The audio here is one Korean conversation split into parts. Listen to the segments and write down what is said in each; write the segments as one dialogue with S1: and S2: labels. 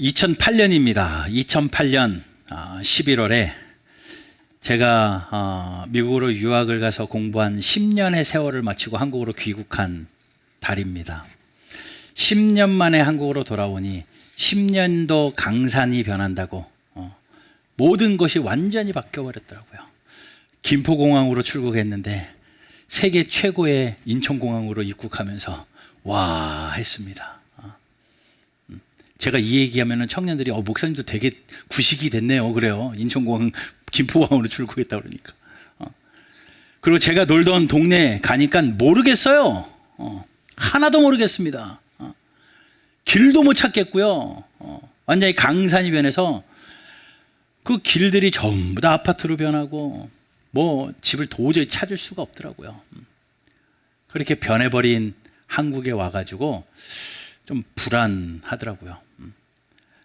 S1: 2008년입니다. 2008년 11월에 제가 미국으로 유학을 가서 공부한 10년의 세월을 마치고 한국으로 귀국한 달입니다. 10년 만에 한국으로 돌아오니 10년도 강산이 변한다고 모든 것이 완전히 바뀌어버렸더라고요. 김포공항으로 출국했는데 세계 최고의 인천공항으로 입국하면서 와 했습니다. 제가 이 얘기하면 청년들이 목사님도 되게 구식이 됐네요. 그래요. 인천공항 김포공항으로 출국했다 그러니까. 그리고 제가 놀던 동네 가니까 모르겠어요. 하나도 모르겠습니다. 길도 못 찾겠고요. 완전히 강산이 변해서 그 길들이 전부 다 아파트로 변하고 뭐 집을 도저히 찾을 수가 없더라고요. 그렇게 변해버린 한국에 와가지고 좀 불안하더라고요.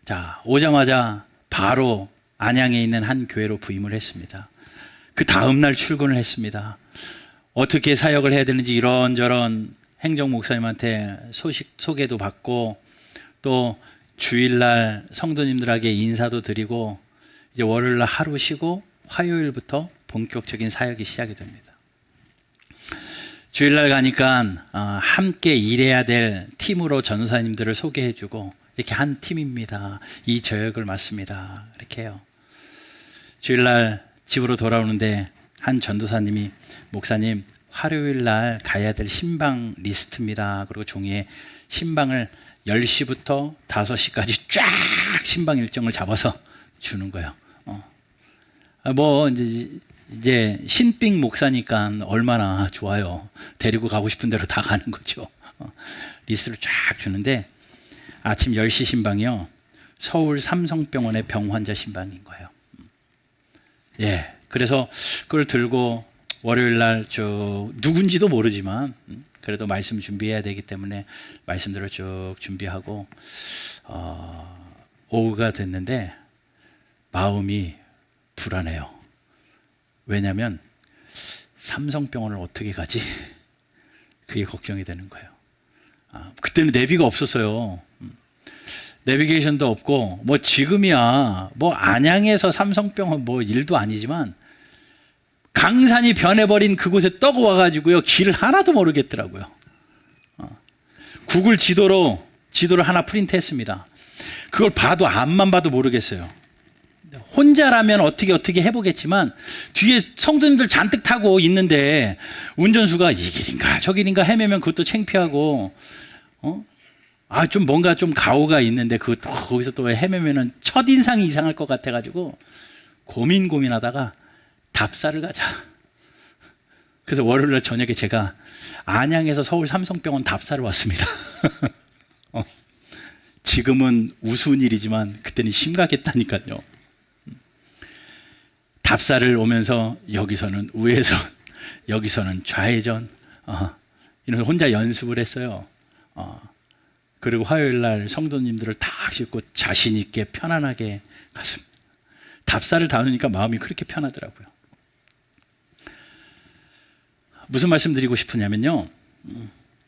S1: 자, 오자마자 바로 안양에 있는 한 교회로 부임을 했습니다. 그 다음날 출근을 했습니다. 어떻게 사역을 해야 되는지 이런저런 행정 목사님한테 소개도 받고 또 주일날 성도님들에게 인사도 드리고 이제 월요일날 하루 쉬고 화요일부터 본격적인 사역이 시작이 됩니다. 주일날 가니까 함께 일해야 될 팀으로 전도사님들을 소개해주고 이렇게 한 팀입니다. 이 저역을 맡습니다. 이렇게 해요. 주일날 집으로 돌아오는데 한 전도사님이 목사님 화요일날 가야 될 신방 리스트입니다. 그리고 종이에 신방을 10시부터 5시까지 쫙 신방 일정을 잡아서 주는 거예요. 뭐 이제 신빙 목사니까 얼마나 좋아요. 데리고 가고 싶은 대로 다 가는 거죠. 리스트를 쫙 주는데 아침 10시 신방이요. 서울 삼성병원의 병환자 신방인 거예요. 예, 그래서 그걸 들고 월요일 날 쭉 누군지도 모르지만 그래도 말씀 준비해야 되기 때문에 말씀들을 쭉 준비하고 오후가 됐는데 마음이 불안해요. 왜냐하면 삼성병원을 어떻게 가지? 그게 걱정이 되는 거예요. 그때는 내비가 없었어요. 내비게이션도 없고 뭐 지금이야 뭐 안양에서 삼성병원 뭐 일도 아니지만 강산이 변해버린 그곳에 떡 와가지고요 길을 하나도 모르겠더라고요. 구글 지도를 하나 프린트했습니다. 그걸 봐도 앞만 봐도 모르겠어요. 혼자라면 어떻게 해보겠지만 뒤에 성도님들 잔뜩 타고 있는데 운전수가 이 길인가 저 길인가 헤매면 그것도 창피하고 좀 뭔가 좀 가오가 있는데 거기서 또 헤매면은 첫인상이 이상할 것 같아가지고 고민하다가 답사를 가자. 그래서 월요일날 저녁에 제가 안양에서 서울 삼성병원 답사를 왔습니다. 지금은 우스운 일이지만 그때는 심각했다니까요. 답사를 오면서 여기서는 우회전, 여기서는 좌회전, 이러면서 혼자 연습을 했어요. 그리고 화요일날 성도님들을 딱 싣고 자신 있게 편안하게 갔습니다. 답사를 나누니까 마음이 그렇게 편하더라고요. 무슨 말씀 드리고 싶으냐면요.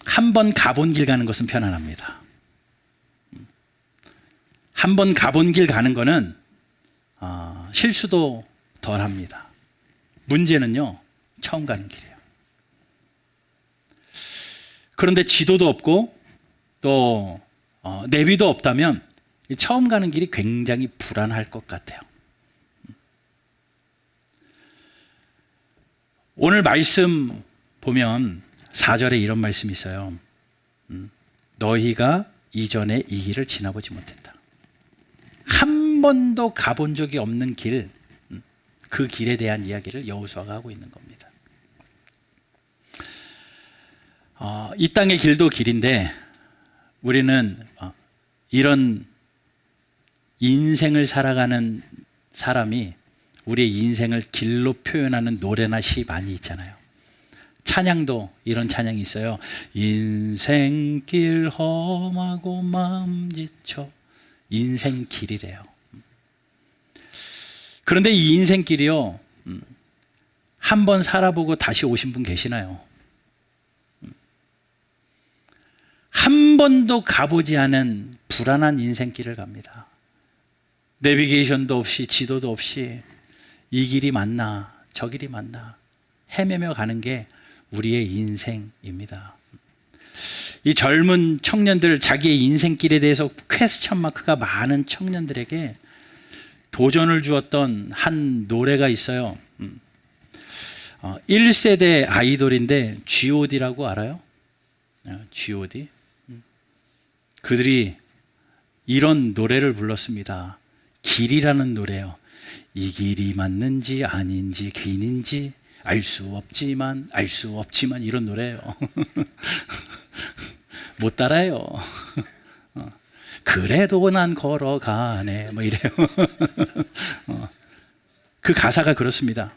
S1: 한 번 가본 길 가는 것은 편안합니다. 한 번 가본 길 가는 거는 실수도 덜 합니다. 문제는요, 처음 가는 길이에요. 그런데 지도도 없고 또 내비도 없다면 처음 가는 길이 굉장히 불안할 것 같아요. 오늘 말씀 보면 4절에 이런 말씀이 있어요. 너희가 이전에 이 길을 지나보지 못했다. 한 번도 가본 적이 없는 길, 그 길에 대한 이야기를 여호수아가 하고 있는 겁니다. 이 땅의 길도 길인데 우리는 이런 인생을 살아가는 사람이 우리의 인생을 길로 표현하는 노래나 시 많이 있잖아요. 찬양도 이런 찬양이 있어요. 인생길 험하고 마음 지쳐. 인생길이래요. 그런데 이 인생길이요, 한 번 살아보고 다시 오신 분 계시나요? 한 번도 가보지 않은 불안한 인생길을 갑니다. 내비게이션도 없이 지도도 없이 이 길이 맞나 저 길이 맞나 헤매며 가는 게 우리의 인생입니다. 이 젊은 청년들, 자기의 인생길에 대해서 퀘스천 마크가 많은 청년들에게 도전을 주었던 한 노래가 있어요. 1세대 아이돌인데 G.O.D라고 알아요? G.O.D. 그들이 이런 노래를 불렀습니다. 길이라는 노래요. 이 길이 맞는지 아닌지 긴인지 알 수 없지만 이런 노래예요. 못 따라요. 그래도 난 걸어가네 뭐 이래요. 그 가사가 그렇습니다.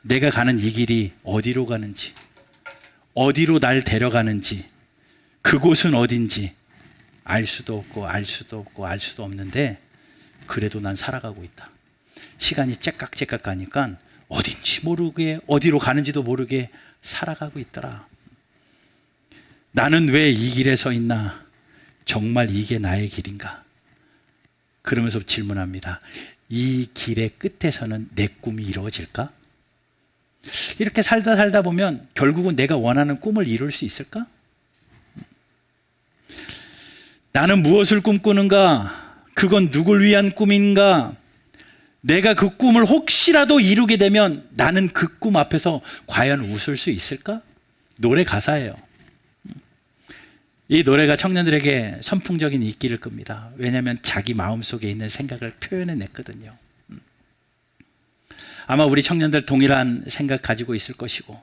S1: 내가 가는 이 길이 어디로 가는지, 어디로 날 데려가는지, 그곳은 어딘지 알 수도 없고 알 수도 없는데 그래도 난 살아가고 있다. 시간이 째깍째깍 가니까 어딘지 모르게 어디로 가는지도 모르게 살아가고 있더라. 나는 왜 이 길에 서 있나? 정말 이게 나의 길인가? 그러면서 질문합니다. 이 길의 끝에서는 내 꿈이 이루어질까? 이렇게 살다 보면 결국은 내가 원하는 꿈을 이룰 수 있을까? 나는 무엇을 꿈꾸는가? 그건 누굴 위한 꿈인가? 내가 그 꿈을 혹시라도 이루게 되면 나는 그 꿈 앞에서 과연 웃을 수 있을까? 노래 가사예요. 이 노래가 청년들에게 선풍적인 인기를 끕니다. 왜냐하면 자기 마음속에 있는 생각을 표현해냈거든요. 아마 우리 청년들 동일한 생각 가지고 있을 것이고,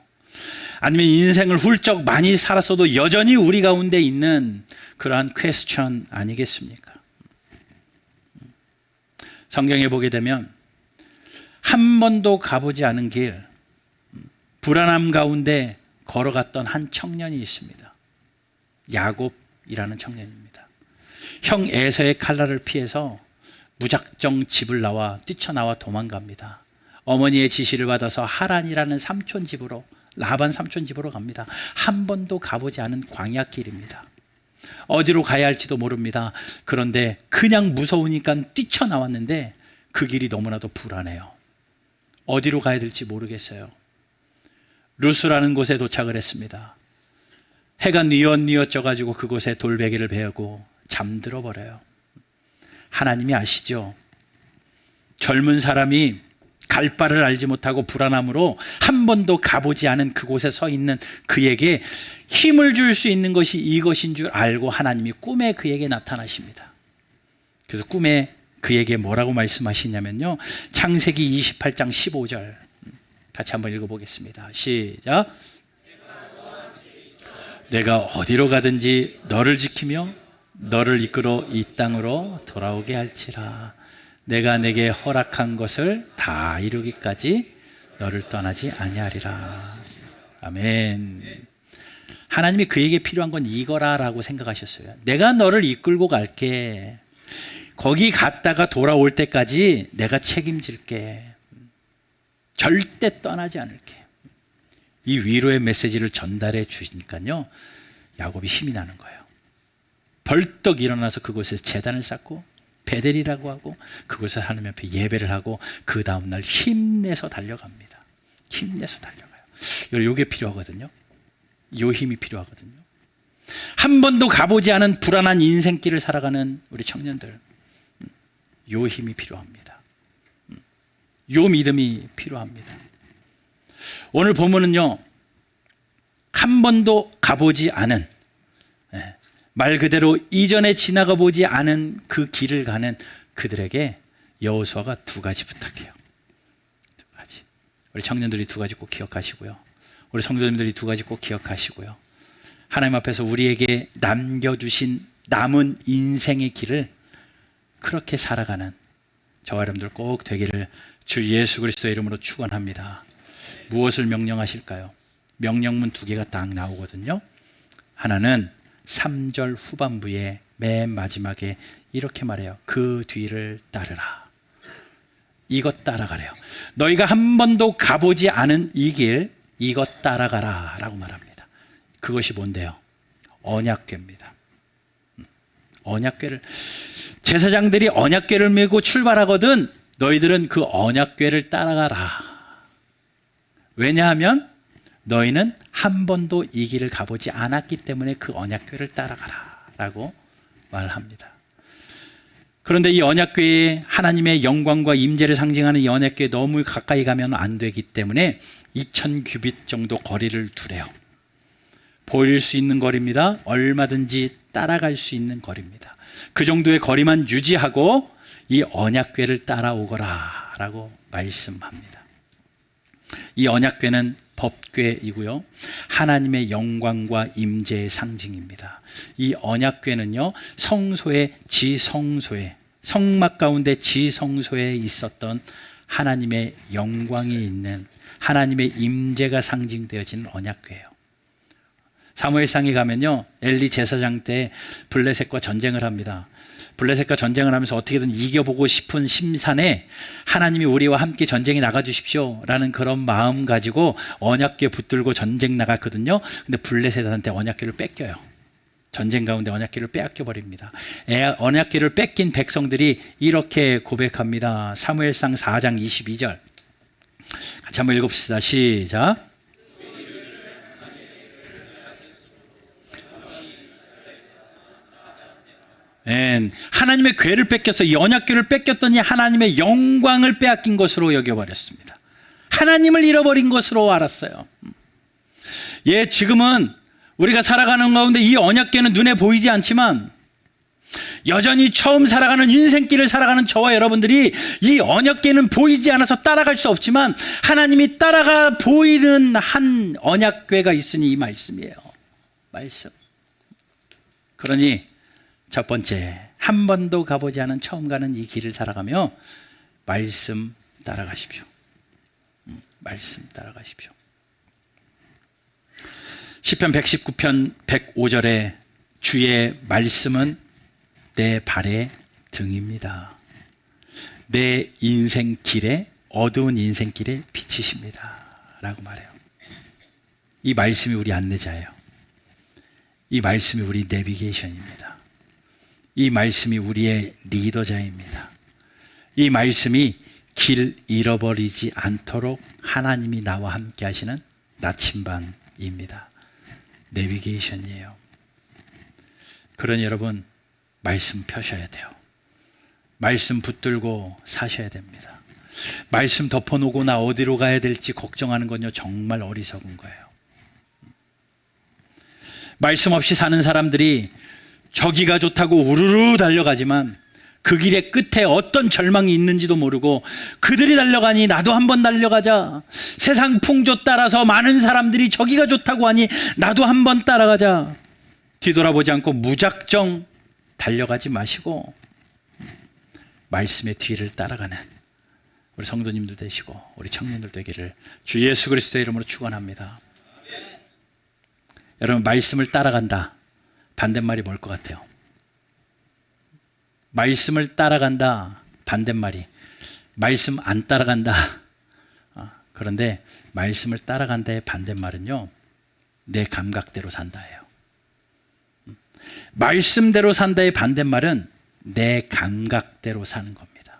S1: 아니면 인생을 훌쩍 많이 살았어도 여전히 우리 가운데 있는 그러한 퀘스천 아니겠습니까? 성경에 보게 되면 한 번도 가보지 않은 길, 불안함 가운데 걸어갔던 한 청년이 있습니다. 야곱이라는 청년입니다. 형 에서의 칼날을 피해서 무작정 집을 뛰쳐나와 도망갑니다. 어머니의 지시를 받아서 하란이라는 삼촌 집으로, 라반 삼촌 집으로 갑니다. 한 번도 가보지 않은 광야길입니다. 어디로 가야 할지도 모릅니다. 그런데 그냥 무서우니까 뛰쳐나왔는데 그 길이 너무나도 불안해요. 어디로 가야 될지 모르겠어요. 루스라는 곳에 도착을 했습니다. 해가 뉘엿뉘엿 져가지고 그곳에 돌베개를 베고 잠들어 버려요. 하나님이 아시죠? 젊은 사람이 갈 바를 알지 못하고 불안함으로 한 번도 가보지 않은 그곳에 서 있는 그에게 힘을 줄 수 있는 것이 이것인 줄 알고 하나님이 꿈에 그에게 나타나십니다. 그래서 꿈에 그에게 뭐라고 말씀하시냐면요, 창세기 28장 15절 같이 한번 읽어보겠습니다. 시작. 내가 어디로 가든지 너를 지키며 너를 이끌어 이 땅으로 돌아오게 할지라. 내가 내게 허락한 것을 다 이루기까지 너를 떠나지 아니하리라. 아멘. 하나님이 그에게 필요한 건 이거라라고 생각하셨어요. 내가 너를 이끌고 갈게. 거기 갔다가 돌아올 때까지 내가 책임질게. 절대 떠나지 않을게. 이 위로의 메시지를 전달해 주시니까요, 야곱이 힘이 나는 거예요. 벌떡 일어나서 그곳에서 제단을 쌓고 베델이라고 하고 그곳에서 하나님 앞에 예배를 하고 그 다음날 힘내서 달려갑니다. 힘내서 달려가요. 이게 필요하거든요. 이 힘이 필요하거든요. 한 번도 가보지 않은 불안한 인생길을 살아가는 우리 청년들, 이 힘이 필요합니다. 이 믿음이 필요합니다. 오늘 본문은요, 한 번도 가보지 않은, 말 그대로 이전에 지나가 보지 않은 그 길을 가는 그들에게 여호수아가 두 가지 부탁해요. 두 가지. 우리 청년들이 두 가지 꼭 기억하시고요. 우리 성도님들이 두 가지 꼭 기억하시고요. 하나님 앞에서 우리에게 남겨주신 남은 인생의 길을 그렇게 살아가는 저와 여러분들 꼭 되기를 주 예수 그리스도의 이름으로 축원합니다. 무엇을 명령하실까요? 명령문 두 개가 딱 나오거든요. 하나는 3절 후반부에 맨 마지막에 이렇게 말해요. 그 뒤를 따르라. 이것 따라가래요. 너희가 한 번도 가보지 않은 이 길, 이것 따라가라 라고 말합니다. 그것이 뭔데요? 언약궤입니다. 언약궤를, 제사장들이 언약궤를 메고 출발하거든 너희들은 그 언약궤를 따라가라. 왜냐하면 너희는 한 번도 이 길을 가보지 않았기 때문에 그 언약궤를 따라가라 라고 말합니다. 그런데 이 언약궤에 하나님의 영광과 임재를 상징하는 이 언약궤에 너무 가까이 가면 안 되기 때문에 2000규빗 정도 거리를 두래요. 보일 수 있는 거리입니다. 얼마든지 따라갈 수 있는 거리입니다. 그 정도의 거리만 유지하고 이 언약궤를 따라오거라 라고 말씀합니다. 이 언약궤는 법궤이고요, 하나님의 영광과 임재의 상징입니다. 이 언약궤는요, 성소의 지성소에, 성막 가운데 지성소에 있었던 하나님의 영광이 있는 하나님의 임재가 상징되어지는 언약궤예요. 사무엘상에 가면요, 엘리 제사장 때 블레셋과 전쟁을 합니다. 블레셋과 전쟁을 하면서 어떻게든 이겨보고 싶은 심산에 하나님이 우리와 함께 전쟁에 나가주십시오 라는 그런 마음 가지고 언약궤 붙들고 전쟁 나갔거든요. 근데 블레셋한테 언약궤를 뺏겨요. 전쟁 가운데 언약궤를 빼앗겨버립니다. 언약궤를 뺏긴 백성들이 이렇게 고백합니다. 사무엘상 4장 22절 같이 한번 읽읍시다. 시작. 하나님의 궤를 뺏겨서 이 언약궤를 뺏겼더니 하나님의 영광을 빼앗긴 것으로 여겨버렸습니다. 하나님을 잃어버린 것으로 알았어요. 지금은 우리가 살아가는 가운데 이 언약궤는 눈에 보이지 않지만 여전히 처음 살아가는 인생길을 살아가는 저와 여러분들이 이 언약궤는 보이지 않아서 따라갈 수 없지만 하나님이 따라가 보이는 한 언약궤가 있으니 이 말씀이에요. 말씀. 그러니 첫 번째, 한 번도 가보지 않은 처음 가는 이 길을 살아가며 말씀 따라가십시오. 말씀 따라가십시오. 시편 119편 105절에 주의 말씀은 내 발의 등입니다. 내 인생길에, 어두운 인생길에 비치십니다 라고 말해요. 이 말씀이 우리 안내자예요. 이 말씀이 우리 내비게이션입니다. 이 말씀이 우리의 리더자입니다. 이 말씀이 길 잃어버리지 않도록 하나님이 나와 함께 하시는 나침반입니다. 내비게이션이에요. 그러니 여러분, 말씀 펴셔야 돼요. 말씀 붙들고 사셔야 됩니다. 말씀 덮어놓고 나 어디로 가야 될지 걱정하는 건요, 정말 어리석은 거예요. 말씀 없이 사는 사람들이 저기가 좋다고 우르르 달려가지만 그 길의 끝에 어떤 절망이 있는지도 모르고 그들이 달려가니 나도 한번 달려가자. 세상 풍조 따라서 많은 사람들이 저기가 좋다고 하니 나도 한번 따라가자. 뒤돌아보지 않고 무작정 달려가지 마시고 말씀의 뒤를 따라가는 우리 성도님들 되시고 우리 청년들 되기를 주 예수 그리스도의 이름으로 축원합니다. 여러분, 말씀을 따라간다. 반대말이 뭘 것 같아요? 말씀을 따라간다. 반대말이 말씀 안 따라간다. 그런데 말씀을 따라간다의 반대말은요, 내 감각대로 산다예요. 말씀대로 산다의 반대말은 내 감각대로 사는 겁니다.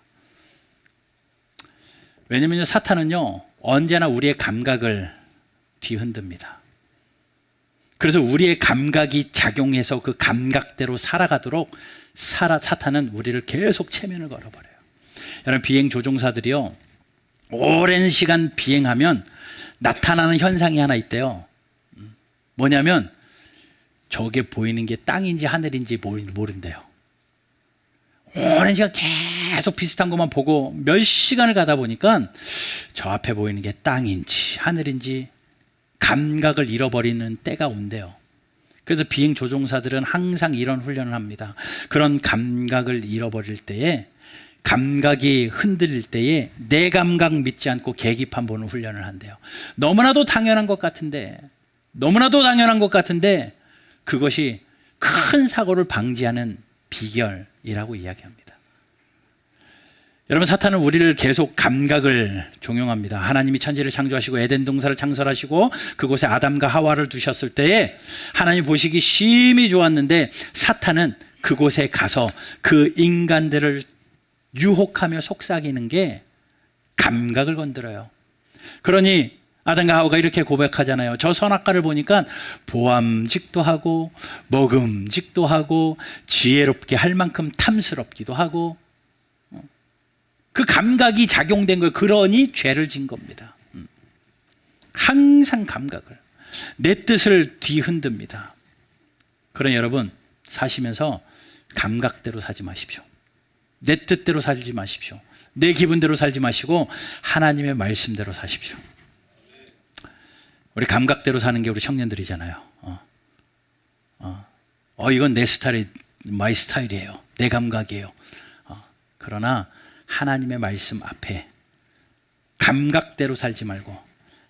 S1: 왜냐면요, 사탄은요 언제나 우리의 감각을 뒤흔듭니다. 그래서 우리의 감각이 작용해서 그 감각대로 살아가도록 사탄은 우리를 계속 체면을 걸어버려요. 여러분, 비행 조종사들이요, 오랜 시간 비행하면 나타나는 현상이 하나 있대요. 뭐냐면 저게 보이는 게 땅인지 하늘인지 모른대요. 오랜 시간 계속 비슷한 것만 보고 몇 시간을 가다 보니까 저 앞에 보이는 게 땅인지 하늘인지 감각을 잃어버리는 때가 온대요. 그래서 비행 조종사들은 항상 이런 훈련을 합니다. 그런 감각을 잃어버릴 때에, 감각이 흔들릴 때에 내 감각 믿지 않고 계기판 보는 훈련을 한대요. 너무나도 당연한 것 같은데 그것이 큰 사고를 방지하는 비결이라고 이야기합니다. 여러분, 사탄은 우리를 계속 감각을 종용합니다. 하나님이 천지를 창조하시고 에덴 동산을 창설하시고 그곳에 아담과 하와를 두셨을 때에 하나님 보시기 심히 좋았는데 사탄은 그곳에 가서 그 인간들을 유혹하며 속삭이는 게 감각을 건드려요. 그러니 아담과 하와가 이렇게 고백하잖아요. 저 선악과를 보니까 보암직도 하고 먹음직도 하고 지혜롭게 할 만큼 탐스럽기도 하고, 그 감각이 작용된 거예요. 그러니 죄를 진 겁니다. 항상 감각을, 내 뜻을 뒤흔듭니다. 그러니 여러분, 사시면서 감각대로 사지 마십시오. 내 뜻대로 살지 마십시오. 내 기분대로 살지 마시고 하나님의 말씀대로 사십시오. 우리 감각대로 사는 게 우리 청년들이잖아요. 이건 내 스타일이, 마이 스타일이에요. 내 감각이에요. 그러나 하나님의 말씀 앞에 감각대로 살지 말고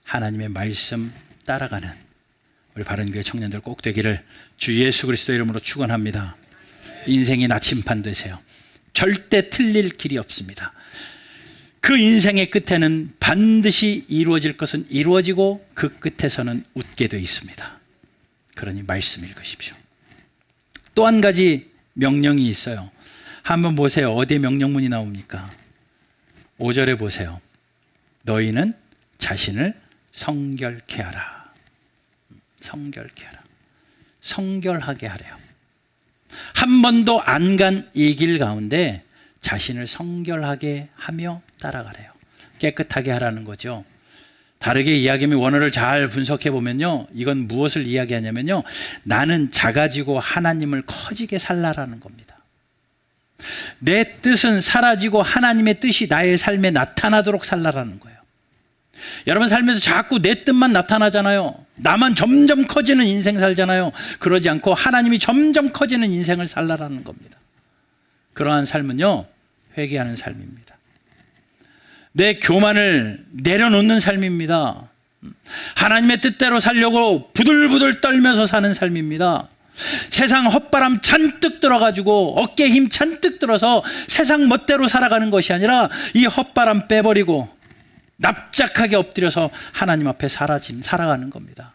S1: 하나님의 말씀 따라가는 우리 바른교회 청년들 꼭 되기를 주 예수 그리스도 이름으로 축원합니다. 인생이 나침판 되세요. 절대 틀릴 길이 없습니다. 그 인생의 끝에는 반드시 이루어질 것은 이루어지고 그 끝에서는 웃게 되어 있습니다. 그러니 말씀 읽으십시오. 또 한 가지 명령이 있어요. 한번 보세요. 어디에 명령문이 나옵니까? 5절에 보세요. 너희는 자신을 성결케 하라. 성결케 하라. 성결하게 하래요. 한 번도 안 간 이 길 가운데 자신을 성결하게 하며 따라가래요. 깨끗하게 하라는 거죠. 다르게 이야기하면, 원어를 잘 분석해 보면요, 이건 무엇을 이야기하냐면요, 나는 작아지고 하나님을 커지게 살라라는 겁니다. 내 뜻은 사라지고 하나님의 뜻이 나의 삶에 나타나도록 살라라는 거예요. 여러분 살면서 자꾸 내 뜻만 나타나잖아요. 나만 점점 커지는 인생 살잖아요. 그러지 않고 하나님이 점점 커지는 인생을 살라라는 겁니다. 그러한 삶은요, 회개하는 삶입니다. 내 교만을 내려놓는 삶입니다. 하나님의 뜻대로 살려고 부들부들 떨면서 사는 삶입니다. 세상 헛바람 잔뜩 들어가지고 어깨에 힘 잔뜩 들어서 세상 멋대로 살아가는 것이 아니라 이 헛바람 빼버리고 납작하게 엎드려서 하나님 앞에 살아가는 겁니다.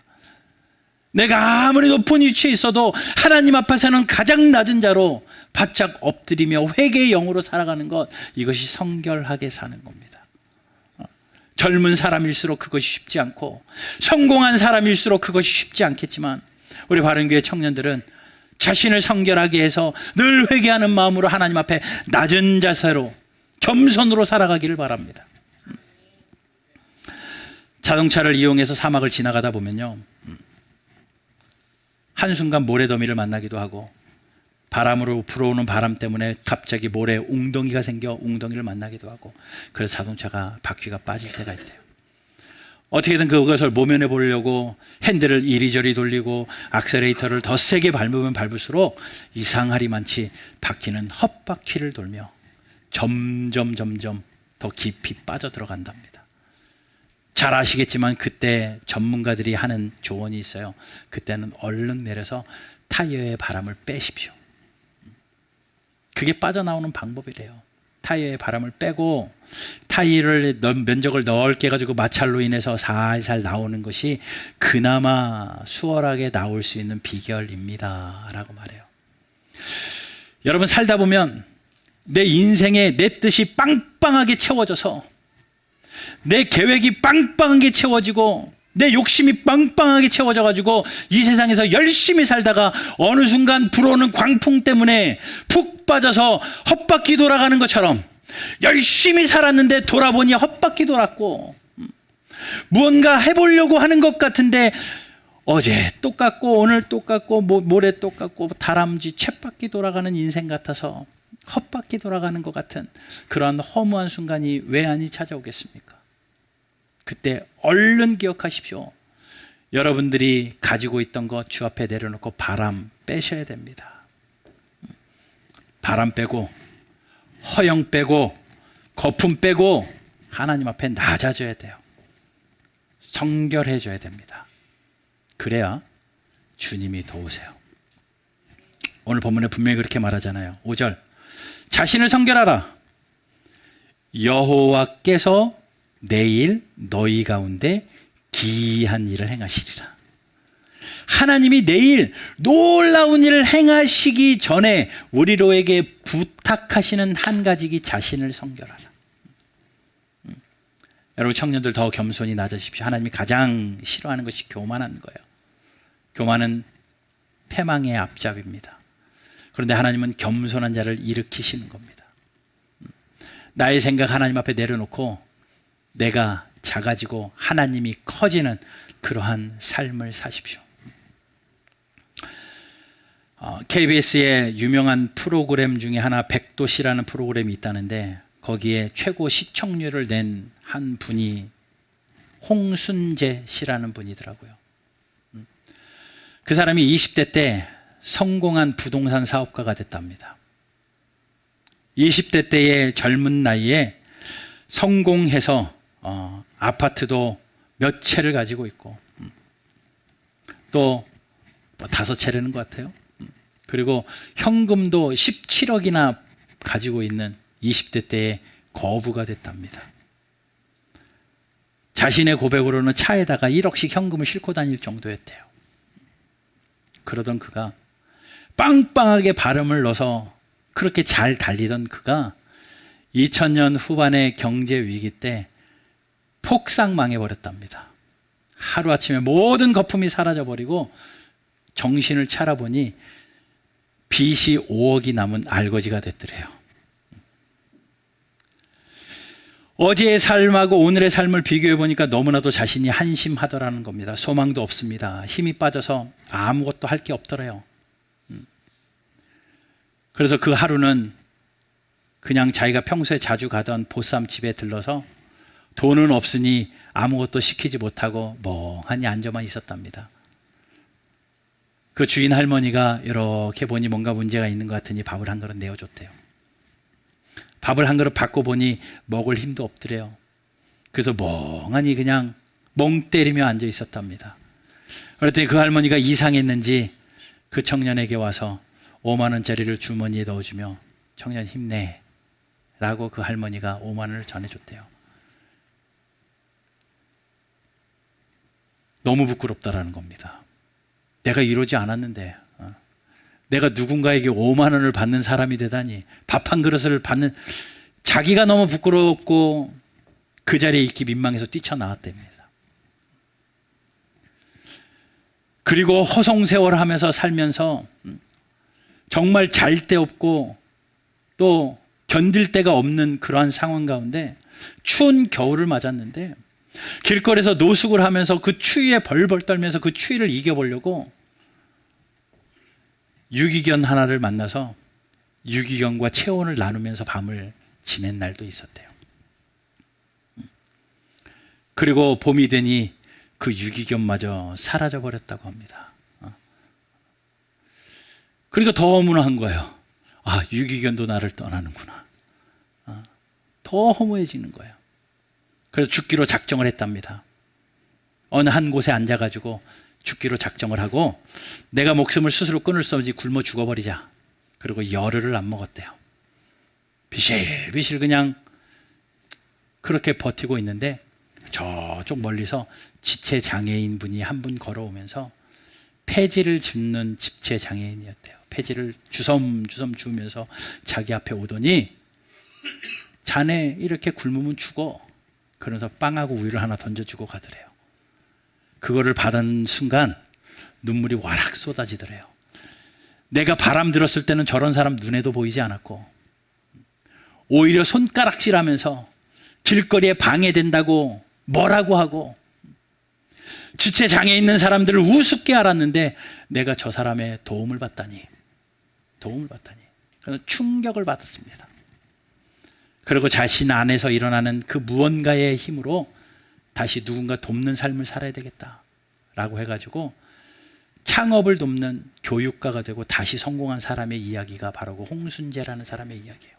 S1: 내가 아무리 높은 위치에 있어도 하나님 앞에서는 가장 낮은 자로 바짝 엎드리며 회개의 영으로 살아가는 것, 이것이 성결하게 사는 겁니다. 젊은 사람일수록 그것이 쉽지 않고 성공한 사람일수록 그것이 쉽지 않겠지만, 우리 바른교회 청년들은 자신을 성결하게 해서 늘 회개하는 마음으로 하나님 앞에 낮은 자세로 겸손으로 살아가기를 바랍니다. 자동차를 이용해서 사막을 지나가다 보면요, 한순간 모래더미를 만나기도 하고, 바람으로 불어오는 바람 때문에 갑자기 모래 웅덩이가 생겨 웅덩이를 만나기도 하고, 그래서 자동차가 바퀴가 빠질 때가 있대요. 어떻게든 그것을 모면해 보려고 핸들을 이리저리 돌리고 악셀레이터를 더 세게 밟으면 밟을수록 이상하리만치 바퀴는 헛바퀴를 돌며 점점 더 깊이 빠져들어간답니다. 잘 아시겠지만 그때 전문가들이 하는 조언이 있어요. 그때는 얼른 내려서 타이어의 바람을 빼십시오. 그게 빠져나오는 방법이래요. 타이어의 바람을 빼고 타이어를 면적을 넓게 해가지고 마찰로 인해서 살살 나오는 것이 그나마 수월하게 나올 수 있는 비결입니다 라고 말해요. 여러분 살다 보면 내 인생에 내 뜻이 빵빵하게 채워져서 내 계획이 빵빵하게 채워지고 내 욕심이 빵빵하게 채워져가지고 이 세상에서 열심히 살다가 어느 순간 불어오는 광풍 때문에 푹 빠져서 헛바퀴 돌아가는 것처럼 열심히 살았는데 돌아보니 헛바퀴 돌았고, 무언가 해보려고 하는 것 같은데 어제 똑같고 오늘 똑같고 모레 똑같고 다람쥐 쳇바퀴 돌아가는 인생 같아서 헛바퀴 돌아가는 것 같은 그러한 허무한 순간이 왜 아니 찾아오겠습니까? 그때 얼른 기억하십시오. 여러분들이 가지고 있던 것 주 앞에 내려놓고 바람 빼셔야 됩니다. 바람 빼고 허영 빼고 거품 빼고 하나님 앞에 낮아져야 돼요. 성결해져야 됩니다. 그래야 주님이 도우세요. 오늘 본문에 분명히 그렇게 말하잖아요. 5절, 자신을 성결하라. 여호와께서 내일 너희 가운데 기이한 일을 행하시리라. 하나님이 내일 놀라운 일을 행하시기 전에 우리로에게 부탁하시는 한 가지기 자신을 성결하라. 여러분 청년들 더 겸손히 낮아지십시오. 하나님이 가장 싫어하는 것이 교만한 거예요. 교만은 패망의 앞잡이입니다. 그런데 하나님은 겸손한 자를 일으키시는 겁니다. 나의 생각 하나님 앞에 내려놓고 내가 작아지고 하나님이 커지는 그러한 삶을 사십시오. KBS의 유명한 프로그램 중에 하나 백도시라는 프로그램이 있다는데 거기에 최고 시청률을 낸 한 분이 홍순재 씨라는 분이더라고요. 그 사람이 20대 때 성공한 부동산 사업가가 됐답니다. 20대 때의 젊은 나이에 성공해서 아파트도 몇 채를 가지고 있고 또 5채라는 것 같아요. 그리고 현금도 17억이나 가지고 있는 20대 때의 거부가 됐답니다. 자신의 고백으로는 차에다가 1억씩 현금을 싣고 다닐 정도였대요. 그러던 그가 빵빵하게 발음을 넣어서 그렇게 잘 달리던 그가 2000년 후반의 경제 위기 때 폭삭 망해버렸답니다. 하루아침에 모든 거품이 사라져버리고 정신을 차려보니 빚이 5억이 남은 알거지가 됐더래요. 어제의 삶하고 오늘의 삶을 비교해 보니까 너무나도 자신이 한심하더라는 겁니다. 소망도 없습니다. 힘이 빠져서 아무것도 할 게 없더래요. 그래서 그 하루는 그냥 자기가 평소에 자주 가던 보쌈집에 들러서 돈은 없으니 아무것도 시키지 못하고 멍하니 앉아만 있었답니다. 그 주인 할머니가 이렇게 보니 뭔가 문제가 있는 것 같으니 밥을 한 그릇 내어줬대요. 밥을 한 그릇 받고 보니 먹을 힘도 없더래요. 그래서 멍하니 그냥 멍 때리며 앉아 있었답니다. 그랬더니 그 할머니가 이상했는지 그 청년에게 와서 5만 원짜리를 주머니에 넣어주며 청년 힘내 라고 그 할머니가 5만 원을 전해줬대요. 너무 부끄럽다라는 겁니다. 내가 이러지 않았는데 내가 누군가에게 5만 원을 받는 사람이 되다니, 밥 한 그릇을 받는, 자기가 너무 부끄럽고 그 자리에 있기 민망해서 뛰쳐나왔답니다. 그리고 허송세월 하면서 살면서 정말 잘 데 없고 또 견딜 데가 없는 그러한 상황 가운데 추운 겨울을 맞았는데 길거리에서 노숙을 하면서 그 추위에 벌벌 떨면서 그 추위를 이겨보려고 유기견 하나를 만나서 유기견과 체온을 나누면서 밤을 지낸 날도 있었대요. 그리고 봄이 되니 그 유기견마저 사라져 버렸다고 합니다. 그러니까 더 허무한 거예요. 아, 유기견도 나를 떠나는구나. 더 허무해지는 거예요. 그래서 죽기로 작정을 했답니다. 어느 한 곳에 앉아가지고 죽기로 작정을 하고 내가 목숨을 스스로 끊을 수 없이 굶어 죽어버리자. 그리고 열흘을 안 먹었대요. 비실비실 그냥 그렇게 버티고 있는데 저쪽 멀리서 지체 장애인 분이 한 분 걸어오면서 폐지를 줍는 지체 장애인이었대요. 폐지를 주섬주섬 주우면서 자기 앞에 오더니 자네 이렇게 굶으면 죽어. 그러면서 빵하고 우유를 하나 던져주고 가더래요. 그거를 받은 순간 눈물이 와락 쏟아지더래요. 내가 바람 들었을 때는 저런 사람 눈에도 보이지 않았고 오히려 손가락질하면서 길거리에 방해된다고 뭐라고 하고 지체 장애 있는 사람들을 우습게 알았는데 내가 저 사람의 도움을 받다니 그래서 충격을 받았습니다. 그리고 자신 안에서 일어나는 그 무언가의 힘으로 다시 누군가 돕는 삶을 살아야 되겠다라고 해가지고 창업을 돕는 교육가가 되고 다시 성공한 사람의 이야기가 바로 그 홍순재라는 사람의 이야기예요.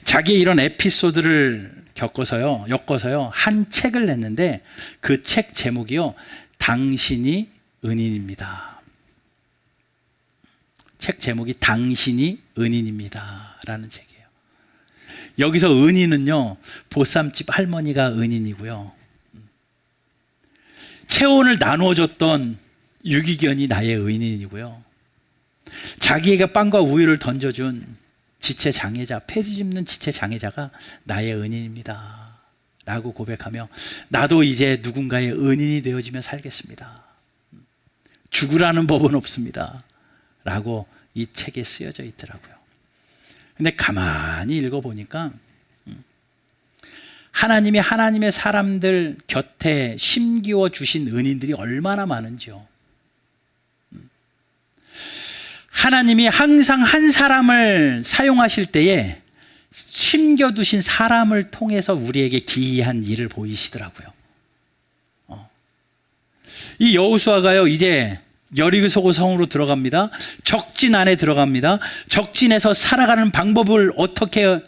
S1: 자기의 이런 에피소드를 엮어서요 한 책을 냈는데 그 책 제목이요 당신이 은인입니다. 책 제목이 당신이 은인입니다 라는 책이에요. 여기서 은인은요 보쌈집 할머니가 은인이고요 체온을 나누어줬던 유기견이 나의 은인이고요. 자기에게 빵과 우유를 던져준 지체 장애자, 폐지 짚는 지체 장애자가 나의 은인입니다 라고 고백하며 나도 이제 누군가의 은인이 되어지며 살겠습니다. 죽으라는 법은 없습니다 라고 이 책에 쓰여져 있더라고요. 근데 가만히 읽어보니까 하나님이 하나님의 사람들 곁에 심기워 주신 은인들이 얼마나 많은지요. 하나님이 항상 한 사람을 사용하실 때에 심겨두신 사람을 통해서 우리에게 기이한 일을 보이시더라고요. 이 여호수아가요, 이제 여리고 성으로 들어갑니다. 적진 안에 들어갑니다. 적진에서 살아가는 방법을 어떻게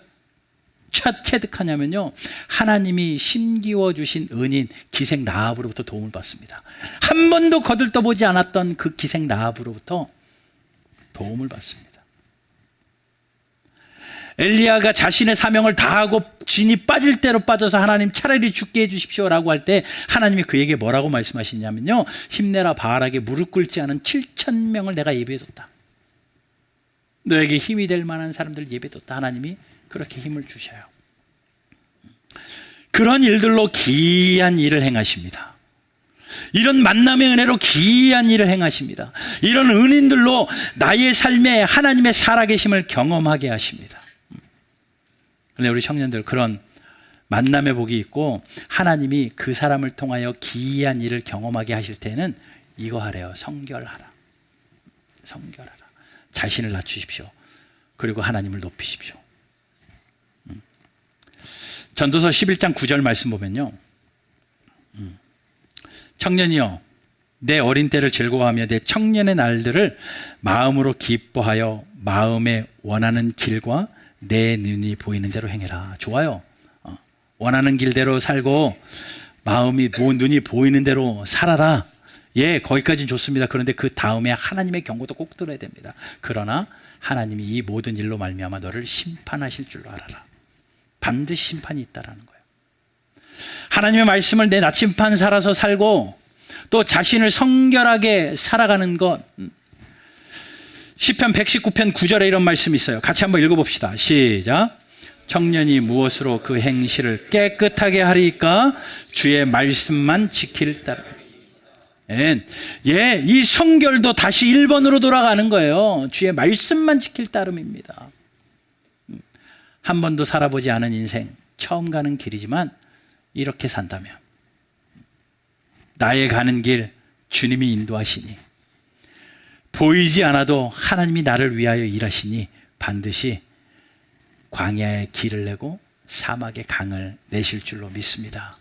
S1: 체득하냐면요, 하나님이 심기워 주신 은인 기생 라합으로부터 도움을 받습니다. 한 번도 거들떠보지 않았던 그 기생 라합으로부터 도움을 받습니다. 엘리야가 자신의 사명을 다하고 진이 빠질 대로 빠져서 하나님 차라리 죽게 해주십시오 라고 할 때 하나님이 그에게 뭐라고 말씀하시냐면요, 힘내라, 바알에게 무릎 꿇지 않은 7,000명을 내가 예배해뒀다. 너에게 힘이 될 만한 사람들 예배해뒀다. 하나님이 그렇게 힘을 주셔요. 그런 일들로 기이한 일을 행하십니다. 이런 만남의 은혜로 기이한 일을 행하십니다. 이런 은인들로 나의 삶에 하나님의 살아계심을 경험하게 하십니다. 그런데 우리 청년들, 그런 만남의 복이 있고 하나님이 그 사람을 통하여 기이한 일을 경험하게 하실 때는 이거 하래요. 성결하라. 성결하라. 자신을 낮추십시오. 그리고 하나님을 높이십시오. 전도서 11장 9절 말씀 보면요, 청년이여, 내 어린 때를 즐거워하며 내 청년의 날들을 마음으로 기뻐하여 마음에 원하는 길과 내 눈이 보이는 대로 행해라. 좋아요. 원하는 길대로 살고 마음이 눈이 보이는 대로 살아라. 예, 거기까지는 좋습니다. 그런데 그 다음에 하나님의 경고도 꼭 들어야 됩니다. 그러나 하나님이 이 모든 일로 말미암아 너를 심판하실 줄로 알아라. 반드시 심판이 있다라는 거예요. 하나님의 말씀을 내 나침반 살아서 살고 또 자신을 성결하게 살아가는 것, 시편 119편 9절에 이런 말씀이 있어요. 같이 한번 읽어봅시다. 시작. 청년이 무엇으로 그 행실을 깨끗하게 하리까? 주의 말씀만 지킬 따름. 예, 이 성결도 다시 1번으로 돌아가는 거예요. 주의 말씀만 지킬 따름입니다. 한 번도 살아보지 않은 인생, 처음 가는 길이지만 이렇게 산다면 나의 가는 길 주님이 인도하시니, 보이지 않아도 하나님이 나를 위하여 일하시니 반드시 광야에 길을 내고 사막에 강을 내실 줄로 믿습니다.